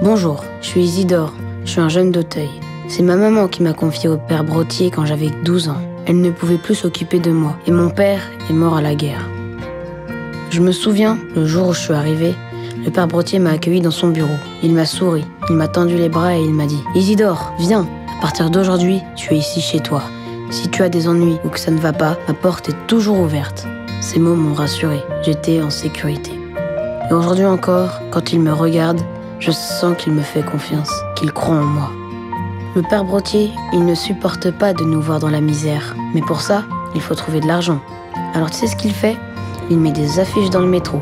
Bonjour, je suis Isidore, je suis un jeune d'Auteuil. C'est ma maman qui m'a confié au père Brottier quand j'avais 12 ans. Elle ne pouvait plus s'occuper de moi et mon père est mort à la guerre. Je me souviens, le jour où je suis arrivé, le père Brottier m'a accueilli dans son bureau. Il m'a souri, il m'a tendu les bras et il m'a dit « Isidore, viens, à partir d'aujourd'hui, tu es ici chez toi. Si tu as des ennuis ou que ça ne va pas, ma porte est toujours ouverte. » Ces mots m'ont rassuré, j'étais en sécurité. Et aujourd'hui encore, quand il me regarde, je sens qu'il me fait confiance, qu'il croit en moi. Le père Brottier, il ne supporte pas de nous voir dans la misère. Mais pour ça, il faut trouver de l'argent. Alors tu sais ce qu'il fait ? Il met des affiches dans le métro.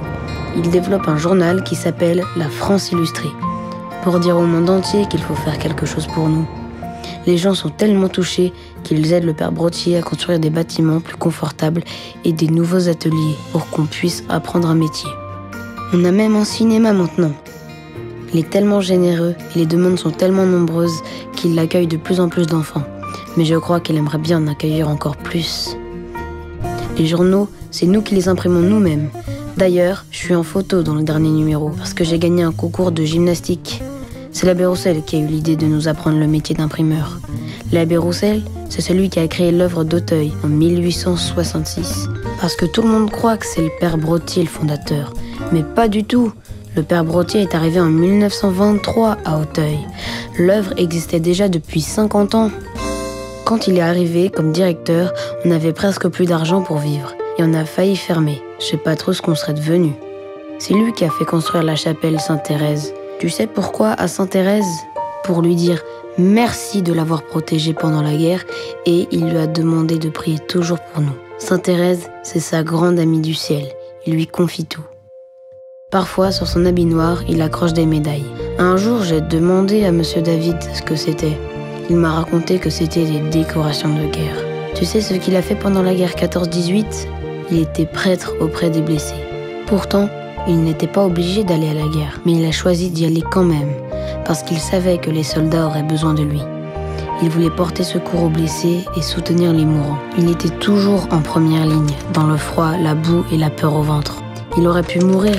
Il développe un journal qui s'appelle La France Illustrée, pour dire au monde entier qu'il faut faire quelque chose pour nous. Les gens sont tellement touchés qu'ils aident le père Brottier à construire des bâtiments plus confortables et des nouveaux ateliers pour qu'on puisse apprendre un métier. On a même un cinéma maintenant. Il est tellement généreux et les demandes sont tellement nombreuses qu'il accueille de plus en plus d'enfants. Mais je crois qu'il aimerait bien en accueillir encore plus. Les journaux, c'est nous qui les imprimons nous-mêmes. D'ailleurs, je suis en photo dans le dernier numéro parce que j'ai gagné un concours de gymnastique. C'est l'abbé Roussel qui a eu l'idée de nous apprendre le métier d'imprimeur. L'abbé Roussel, c'est celui qui a créé l'œuvre d'Auteuil en 1866. Parce que tout le monde croit que c'est le père Brottier le fondateur. Mais pas du tout. Le père Brottier est arrivé en 1923 à Auteuil. L'œuvre existait déjà depuis 50 ans. Quand il est arrivé comme directeur, on n'avait presque plus d'argent pour vivre. Et on a failli fermer. Je sais pas trop ce qu'on serait devenu. C'est lui qui a fait construire la chapelle Sainte-Thérèse. Tu sais pourquoi à Sainte-Thérèse ? Pour lui dire merci de l'avoir protégée pendant la guerre et il lui a demandé de prier toujours pour nous. Sainte-Thérèse, c'est sa grande amie du ciel. Il lui confie tout. Parfois, sur son habit noir, il accroche des médailles. Un jour, j'ai demandé à Monsieur David ce que c'était. Il m'a raconté que c'était des décorations de guerre. Tu sais ce qu'il a fait pendant la guerre 14-18 ? Il était prêtre auprès des blessés. Pourtant, il n'était pas obligé d'aller à la guerre, mais il a choisi d'y aller quand même, parce qu'il savait que les soldats auraient besoin de lui. Il voulait porter secours aux blessés et soutenir les mourants. Il était toujours en première ligne, dans le froid, la boue et la peur au ventre. Il aurait pu mourir.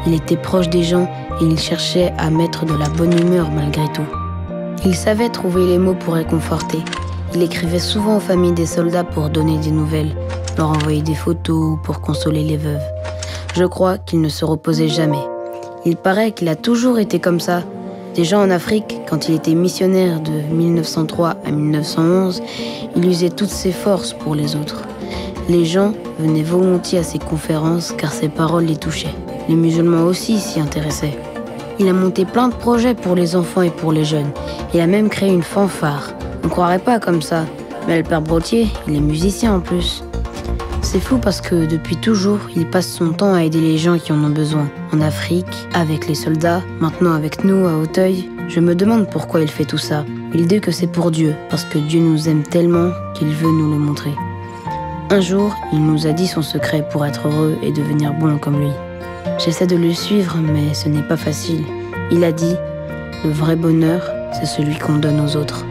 Il était proche des gens et il cherchait à mettre de la bonne humeur malgré tout. Il savait trouver les mots pour réconforter. Il écrivait souvent aux familles des soldats pour donner des nouvelles, leur envoyer des photos pour consoler les veuves. Je crois qu'il ne se reposait jamais. Il paraît qu'il a toujours été comme ça. Déjà en Afrique, quand il était missionnaire de 1903 à 1911, il usait toutes ses forces pour les autres. Les gens venaient volontiers à ses conférences car ses paroles les touchaient. Les musulmans aussi s'y intéressaient. Il a monté plein de projets pour les enfants et pour les jeunes. Il a même créé une fanfare. On ne croirait pas comme ça. Mais le père Brottier, il est musicien en plus. C'est fou parce que depuis toujours, il passe son temps à aider les gens qui en ont besoin. En Afrique, avec les soldats, maintenant avec nous à Auteuil. Je me demande pourquoi il fait tout ça. Il dit que c'est pour Dieu, parce que Dieu nous aime tellement qu'il veut nous le montrer. Un jour, il nous a dit son secret pour être heureux et devenir bon comme lui. J'essaie de le suivre, mais ce n'est pas facile. Il a dit « Le vrai bonheur, c'est celui qu'on donne aux autres ».